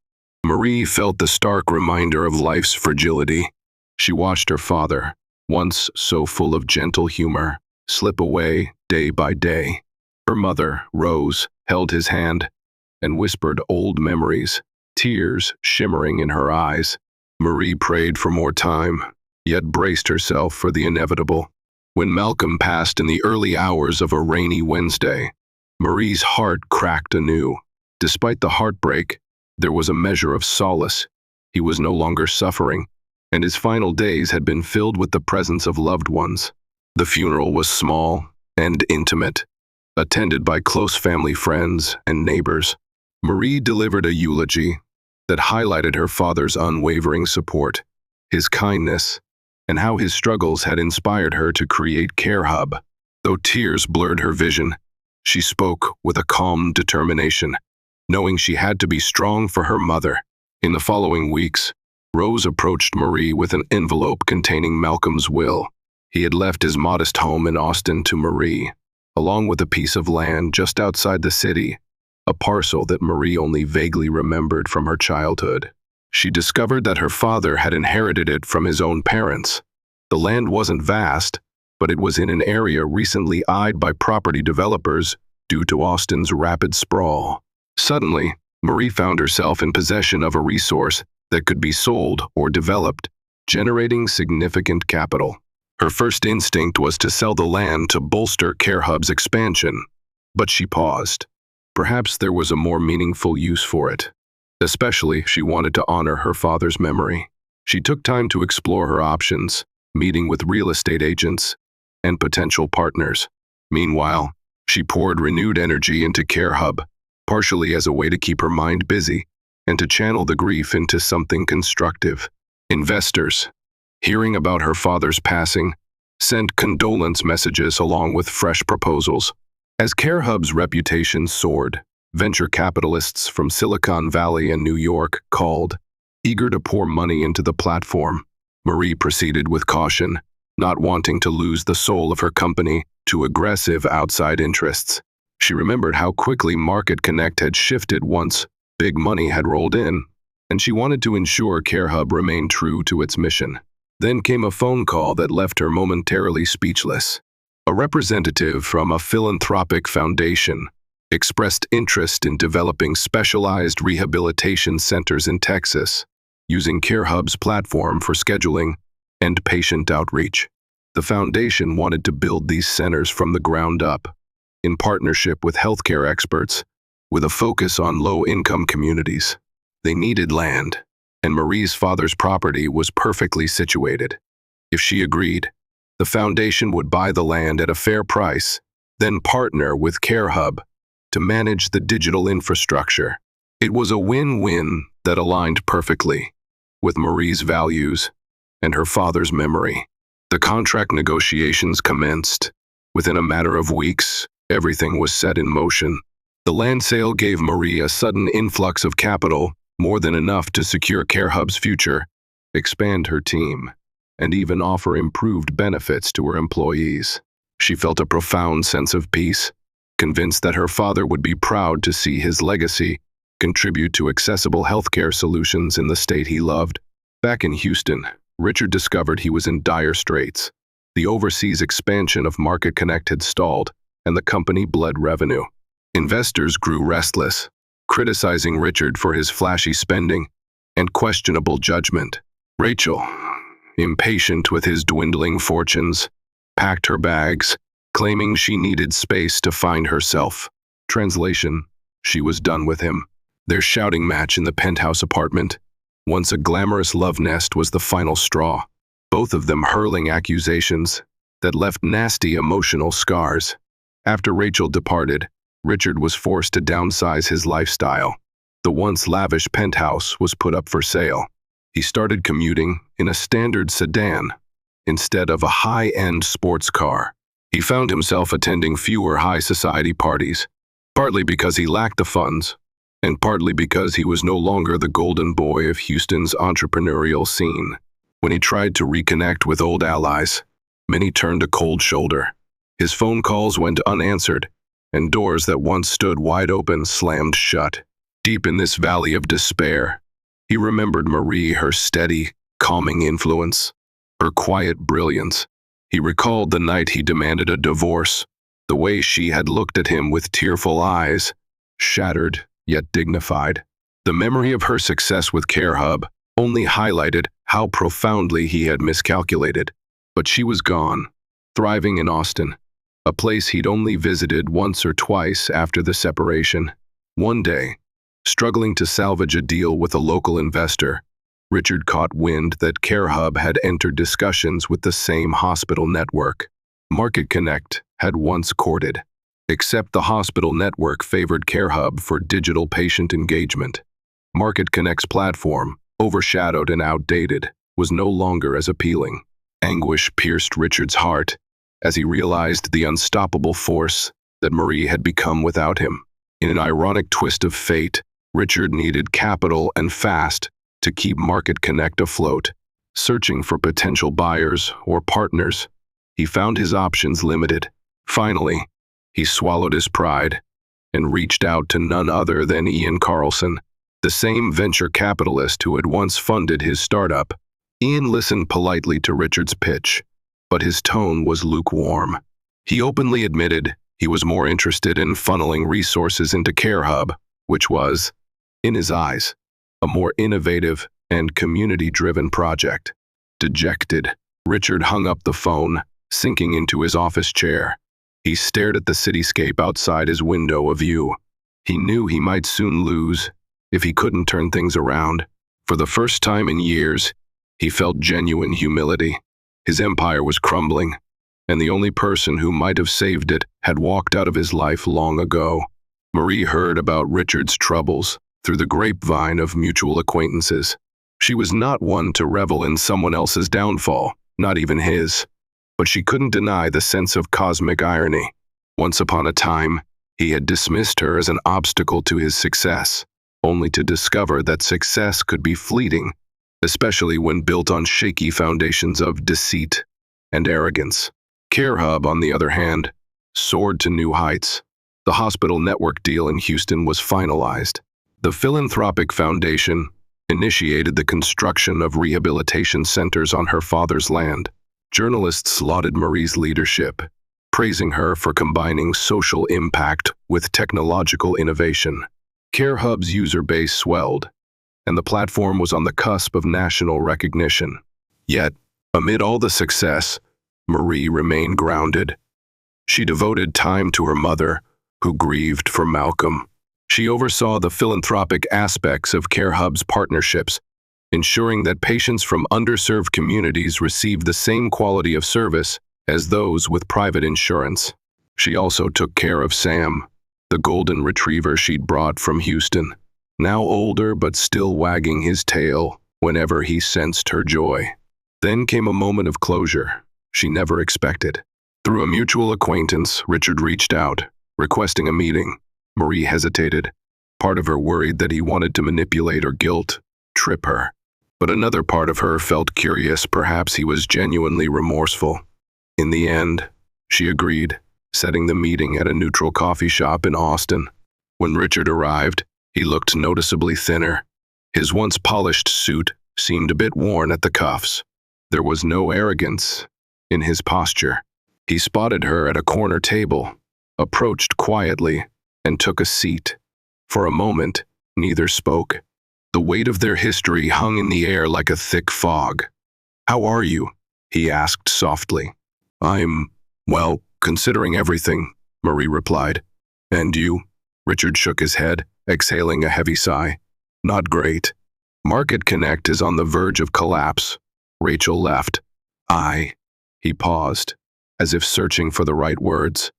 Marie felt the stark reminder of life's fragility. She watched her father, once so full of gentle humor, slip away day by day. Her mother, Rose, held his hand and whispered old memories, tears shimmering in her eyes. Marie prayed for more time, yet braced herself for the inevitable. When Malcolm passed in the early hours of a rainy Wednesday, Marie's heart cracked anew. Despite the heartbreak, there was a measure of solace. He was no longer suffering, and his final days had been filled with the presence of loved ones. The funeral was small and intimate, attended by close family friends and neighbors. Marie delivered a eulogy that highlighted her father's unwavering support, his kindness, and how his struggles had inspired her to create CareHub. Though tears blurred her vision, she spoke with a calm determination, knowing she had to be strong for her mother. In the following weeks, Rose approached Marie with an envelope containing Malcolm's will. He had left his modest home in Austin to Marie, along with a piece of land just outside the city, a parcel that Marie only vaguely remembered from her childhood. She discovered that her father had inherited it from his own parents. The land wasn't vast, but it was in an area recently eyed by property developers due to Austin's rapid sprawl. Suddenly, Marie found herself in possession of a resource that could be sold or developed, generating significant capital. Her first instinct was to sell the land to bolster CareHub's expansion, but she paused. Perhaps there was a more meaningful use for it. Especially, she wanted to honor her father's memory. She took time to explore her options, meeting with real estate agents and potential partners. Meanwhile, she poured renewed energy into CareHub, partially as a way to keep her mind busy and to channel the grief into something constructive. Investors, hearing about her father's passing, sent condolence messages along with fresh proposals. As CareHub's reputation soared, venture capitalists from Silicon Valley and New York called, eager to pour money into the platform. Marie proceeded with caution, not wanting to lose the soul of her company to aggressive outside interests. She remembered how quickly Market Connect had shifted once big money had rolled in, and she wanted to ensure CareHub remained true to its mission. Then came a phone call that left her momentarily speechless. A representative from a philanthropic foundation expressed interest in developing specialized rehabilitation centers in Texas, using CareHub's platform for scheduling and patient outreach. The foundation wanted to build these centers from the ground up, in partnership with healthcare experts, with a focus on low-income communities. They needed land, and Marie's father's property was perfectly situated. If she agreed, The foundation would buy the land at a fair price, then partner with CareHub to manage the digital infrastructure. It was a win-win that aligned perfectly with Marie's values and her father's memory. The contract negotiations commenced. Within a matter of weeks, everything was set in motion. The land sale gave Marie a sudden influx of capital, more than enough to secure CareHub's future, expand her team, and even offer improved benefits to her employees. She felt a profound sense of peace, convinced that her father would be proud to see his legacy contribute to accessible healthcare solutions in the state he loved. Back in Houston, Richard discovered he was in dire straits. The overseas expansion of Market Connect had stalled, and the company bled revenue. Investors grew restless, criticizing Richard for his flashy spending and questionable judgment. Rachel, impatient with his dwindling fortunes, packed her bags, claiming she needed space to find herself. Translation: she was done with him. Their shouting match in the penthouse apartment, once a glamorous love nest, was the final straw, both of them hurling accusations that left nasty emotional scars. After Rachel departed, Richard was forced to downsize his lifestyle. The once lavish penthouse was put up for sale. He started commuting in a standard sedan instead of a high-end sports car. He found himself attending fewer high-society parties, partly because he lacked the funds, and partly because he was no longer the golden boy of Houston's entrepreneurial scene. When he tried to reconnect with old allies, many turned a cold shoulder. His phone calls went unanswered, and doors that once stood wide open slammed shut. Deep in this valley of despair, he remembered Marie, her steady, calming influence, her quiet brilliance. He recalled the night he demanded a divorce, the way she had looked at him with tearful eyes, shattered yet dignified. The memory of her success with CareHub only highlighted how profoundly he had miscalculated. But she was gone, thriving in Austin, a place he'd only visited once or twice after the separation. One day, struggling to salvage a deal with a local investor, Richard caught wind that CareHub had entered discussions with the same hospital network Market Connect had once courted. Except the hospital network favored CareHub for digital patient engagement. Market Connect's platform, overshadowed and outdated, was no longer as appealing. Anguish pierced Richard's heart as he realized the unstoppable force that Marie had become without him. In an ironic twist of fate, Richard needed capital and fast to keep Market Connect afloat. Searching for potential buyers or partners, he found his options limited. Finally, he swallowed his pride and reached out to none other than Ian Carlson, the same venture capitalist who had once funded his startup. Ian listened politely to Richard's pitch, but his tone was lukewarm. He openly admitted he was more interested in funneling resources into CareHub, which was, in his eyes, a more innovative and community-driven project. Dejected, Richard hung up the phone, sinking into his office chair. He stared at the cityscape outside his window of view. He knew he might soon lose if he couldn't turn things around. For the first time in years, he felt genuine humility. His empire was crumbling, and the only person who might have saved it had walked out of his life long ago. Marie heard about Richard's troubles through the grapevine of mutual acquaintances. She was not one to revel in someone else's downfall, not even his. But she couldn't deny the sense of cosmic irony. Once upon a time, he had dismissed her as an obstacle to his success, only to discover that success could be fleeting, especially when built on shaky foundations of deceit and arrogance. CareHub, on the other hand, soared to new heights. The hospital network deal in Houston was finalized. The philanthropic foundation initiated the construction of rehabilitation centers on her father's land. Journalists lauded Marie's leadership, praising her for combining social impact with technological innovation. CareHub's user base swelled, and the platform was on the cusp of national recognition. Yet, amid all the success, Marie remained grounded. She devoted time to her mother, who grieved for Malcolm. She oversaw the philanthropic aspects of CareHub's partnerships, ensuring that patients from underserved communities received the same quality of service as those with private insurance. She also took care of Sam, the golden retriever she'd brought from Houston, now older but still wagging his tail whenever he sensed her joy. Then came a moment of closure she never expected. Through a mutual acquaintance, Richard reached out, requesting a meeting. Marie hesitated. Part of her worried that he wanted to manipulate or guilt-trip her. But another part of her felt curious, perhaps he was genuinely remorseful. In the end, she agreed, setting the meeting at a neutral coffee shop in Austin. When Richard arrived, he looked noticeably thinner. His once polished suit seemed a bit worn at the cuffs. There was no arrogance in his posture. He spotted her at a corner table, approached quietly, and took a seat. For a moment, neither spoke. The weight of their history hung in the air like a thick fog. "How are you?" he asked softly. "I'm, well, considering everything," Marie replied. "And you?" Richard shook his head, exhaling a heavy sigh. "Not great. Market Connect is on the verge of collapse." Rachel left. He paused, as if searching for the right words.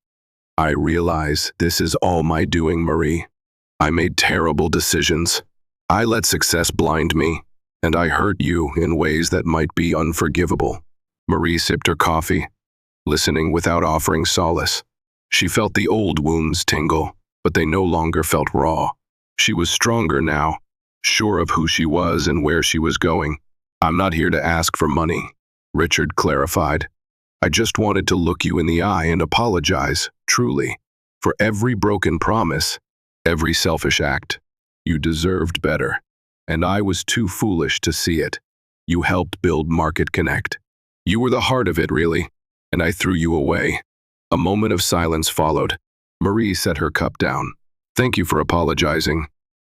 "I realize this is all my doing, Marie. I made terrible decisions. I let success blind me, and I hurt you in ways that might be unforgivable." Marie sipped her coffee, listening without offering solace. She felt the old wounds tingle, but they no longer felt raw. She was stronger now, sure of who she was and where she was going. "I'm not here to ask for money," Richard clarified. "I just wanted to look you in the eye and apologize, truly, for every broken promise, every selfish act. You deserved better, and I was too foolish to see it. You helped build Market Connect. You were the heart of it, really, and I threw you away." A moment of silence followed. Marie set her cup down. "Thank you for apologizing.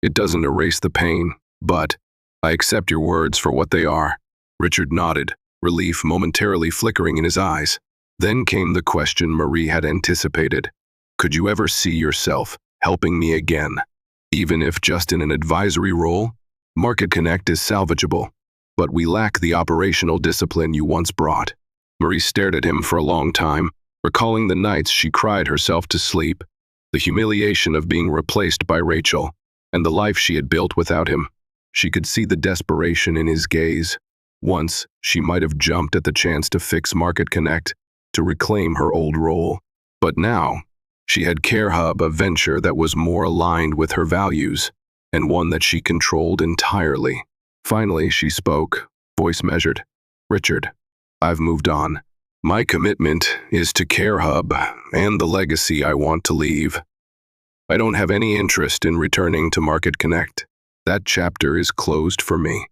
It doesn't erase the pain, but I accept your words for what they are." Richard nodded, relief momentarily flickering in his eyes. Then came the question Marie had anticipated. "Could you ever see yourself helping me again, even if just in an advisory role? Market Connect is salvageable, but we lack the operational discipline you once brought." Marie stared at him for a long time, recalling the nights she cried herself to sleep, the humiliation of being replaced by Rachel, and the life she had built without him. She could see the desperation in his gaze. Once, she might have jumped at the chance to fix Market Connect, to reclaim her old role. But now, she had CareHub, a venture that was more aligned with her values, and one that she controlled entirely. Finally, she spoke, voice measured. "Richard, I've moved on. My commitment is to CareHub and the legacy I want to leave. I don't have any interest in returning to Market Connect. That chapter is closed for me."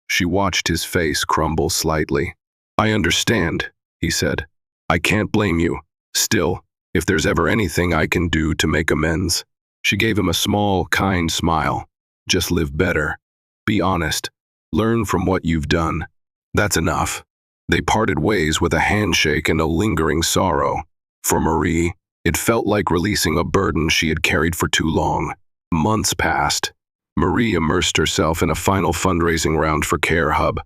She watched his face crumble slightly. "I understand," he said. "I can't blame you. Still, if there's ever anything I can do to make amends." She gave him a small, kind smile. "Just live better. Be honest. Learn from what you've done. That's enough." They parted ways with a handshake and a lingering sorrow. For Marie, it felt like releasing a burden she had carried for too long. Months passed. Marie immersed herself in a final fundraising round for CareHub,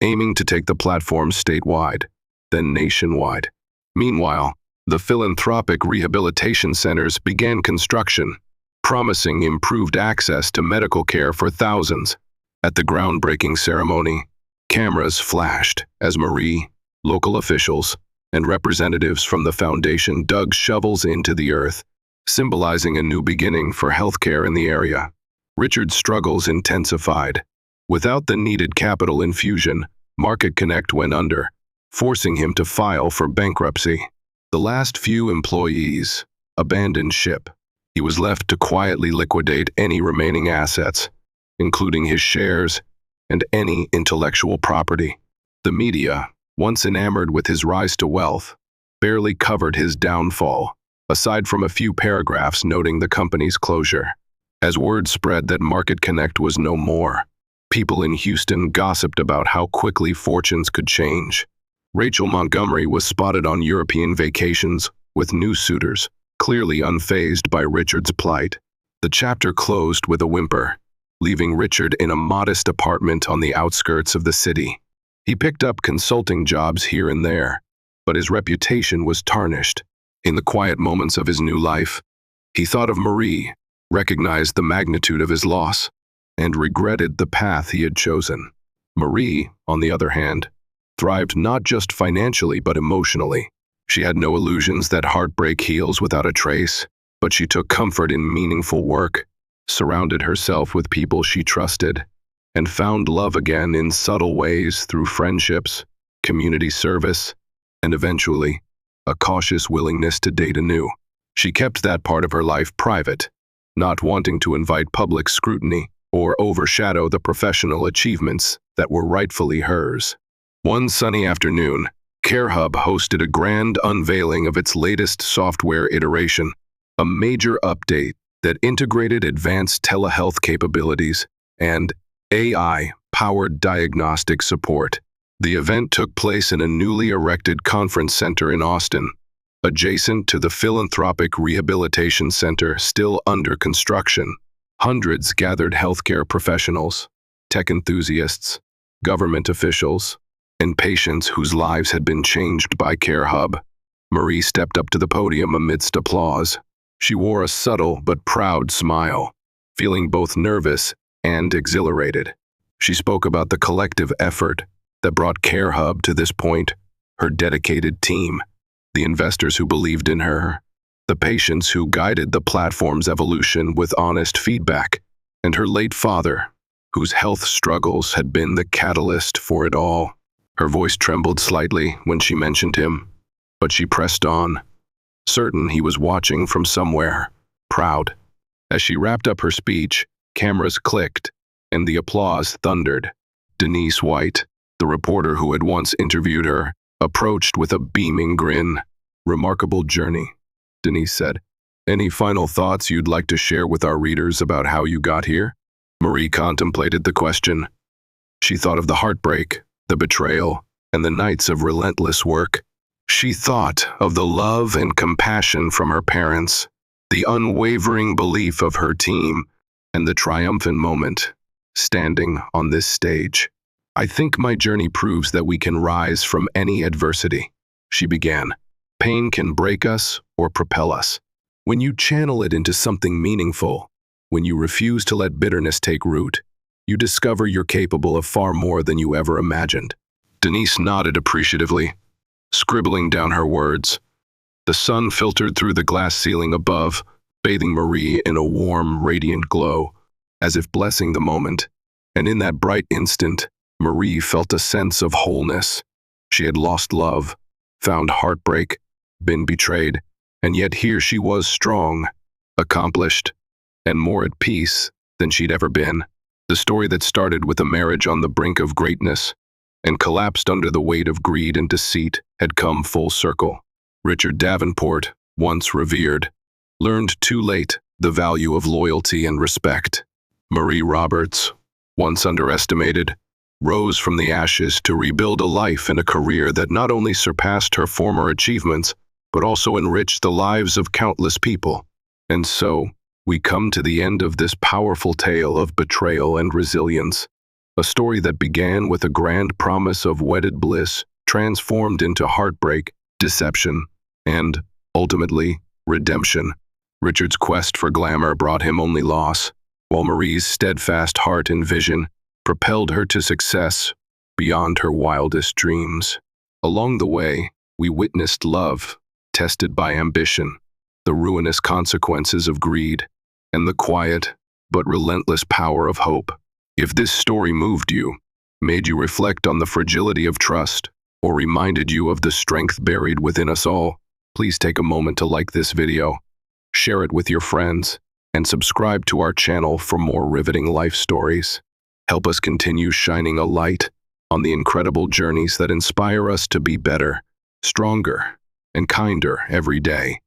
aiming to take the platform statewide, then nationwide. Meanwhile, the philanthropic rehabilitation centers began construction, promising improved access to medical care for thousands. At the groundbreaking ceremony, cameras flashed as Marie, local officials, and representatives from the foundation dug shovels into the earth, symbolizing a new beginning for healthcare in the area. Richard's struggles intensified. Without the needed capital infusion, Market Connect went under, forcing him to file for bankruptcy. The last few employees abandoned ship. He was left to quietly liquidate any remaining assets, including his shares and any intellectual property. The media, once enamored with his rise to wealth, barely covered his downfall, aside from a few paragraphs noting the company's closure. As word spread that Market Connect was no more, people in Houston gossiped about how quickly fortunes could change. Rachel Montgomery was spotted on European vacations with new suitors, clearly unfazed by Richard's plight. The chapter closed with a whimper, leaving Richard in a modest apartment on the outskirts of the city. He picked up consulting jobs here and there, but his reputation was tarnished. In the quiet moments of his new life, he thought of Marie, recognized the magnitude of his loss, and regretted the path he had chosen. Marie, on the other hand, thrived not just financially but emotionally. She had no illusions that heartbreak heals without a trace, but she took comfort in meaningful work, surrounded herself with people she trusted, and found love again in subtle ways through friendships, community service, and eventually, a cautious willingness to date anew. She kept that part of her life private, not wanting to invite public scrutiny or overshadow the professional achievements that were rightfully hers. One sunny afternoon, CareHub hosted a grand unveiling of its latest software iteration, a major update that integrated advanced telehealth capabilities and AI-powered diagnostic support. The event took place in a newly erected conference center in Austin, adjacent to the philanthropic rehabilitation center still under construction. Hundreds gathered healthcare professionals, tech enthusiasts, government officials, and patients whose lives had been changed by CareHub. Marie stepped up to the podium amidst applause. She wore a subtle but proud smile, feeling both nervous and exhilarated. She spoke about the collective effort that brought CareHub to this point, her dedicated team, the investors who believed in her, the patients who guided the platform's evolution with honest feedback, and her late father, whose health struggles had been the catalyst for it all. Her voice trembled slightly when she mentioned him, but she pressed on, certain he was watching from somewhere, proud. As she wrapped up her speech, cameras clicked, and the applause thundered. Denise White, the reporter who had once interviewed her, approached with a beaming grin. "Remarkable journey," Denise said. "Any final thoughts you'd like to share with our readers about how you got here?" Marie contemplated the question. She thought of the heartbreak, the betrayal, and the nights of relentless work. She thought of the love and compassion from her parents, the unwavering belief of her team, and the triumphant moment, standing on this stage. "I think my journey proves that we can rise from any adversity," she began. "Pain can break us or propel us. When you channel it into something meaningful, when you refuse to let bitterness take root, you discover you're capable of far more than you ever imagined." Denise nodded appreciatively, scribbling down her words. The sun filtered through the glass ceiling above, bathing Marie in a warm, radiant glow, as if blessing the moment. And in that bright instant, Marie felt a sense of wholeness. She had lost love, found heartbreak, been betrayed, and yet here she was strong, accomplished, and more at peace than she'd ever been. The story that started with a marriage on the brink of greatness and collapsed under the weight of greed and deceit had come full circle. Richard Davenport, once revered, learned too late the value of loyalty and respect. Marie Roberts, once underestimated, rose from the ashes to rebuild a life and a career that not only surpassed her former achievements, but also enriched the lives of countless people. And so, we come to the end of this powerful tale of betrayal and resilience, a story that began with a grand promise of wedded bliss, transformed into heartbreak, deception, and, ultimately, redemption. Richard's quest for glamour brought him only loss, while Marie's steadfast heart and vision propelled her to success beyond her wildest dreams. Along the way, we witnessed love, tested by ambition, the ruinous consequences of greed, and the quiet but relentless power of hope. If this story moved you, made you reflect on the fragility of trust, or reminded you of the strength buried within us all, please take a moment to like this video, share it with your friends, and subscribe to our channel for more riveting life stories. Help us continue shining a light on the incredible journeys that inspire us to be better, stronger, and kinder every day.